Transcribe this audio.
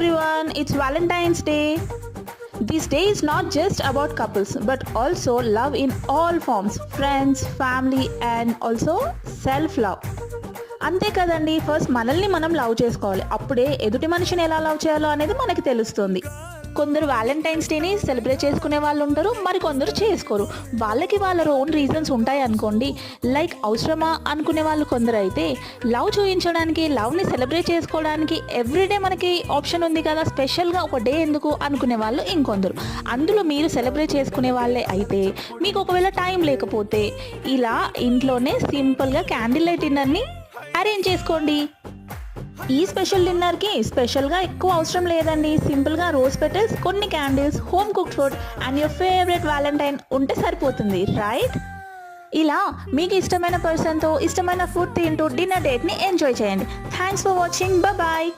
everyone, it's Valentine's Day. This day is not just about couples but also love in all forms, friends, family and also self love. అంతే కదండి, first మనల్ని మనం love చేసుకోవాలి, అప్పుడే ఎదుటి మనిషిని ఎలా లవ్ చేయాలో అనేది మనకి తెలుస్తుంది. కొందరు వ్యాలంటైన్స్ డేని సెలబ్రేట్ చేసుకునే వాళ్ళు ఉంటారు, మరి కొందరు చేసుకోరు. వాళ్ళకి వాళ్ళ ఓన్ రీజన్స్ ఉంటాయి అనుకోండి. లైక్ అవసరమా అనుకునే వాళ్ళు కొందరు అయితే, లవ్ చూపించడానికి, లవ్ని సెలబ్రేట్ చేసుకోవడానికి ఎవ్రీడే మనకి ఆప్షన్ ఉంది కదా, స్పెషల్గా ఒక డే ఎందుకు అనుకునే వాళ్ళు ఇంకొందరు. అందులో మీరు సెలబ్రేట్ చేసుకునే వాళ్ళే అయితే, మీకు ఒకవేళ టైం లేకపోతే ఇలా ఇంట్లోనే సింపుల్గా క్యాండిల్ లైట్ డిన్నర్ని అరేంజ్ చేసుకోండి. ఈ స్పెషల్ డిన్నర్కి స్పెషల్గా ఎక్కువ అవసరం లేదండి. సింపుల్గా రోజ్ పెటల్స్, కొన్ని candles, home cooked food and your favourite Valentine ఉంటే సరిపోతుంది, రైట్? ఇలా మీకు ఇష్టమైన పర్సన్తో ఇష్టమైన ఫుడ్ తింటూ డిన్నర్ డేట్ని ఎంజాయ్ చేయండి. Thanks for watching, bye.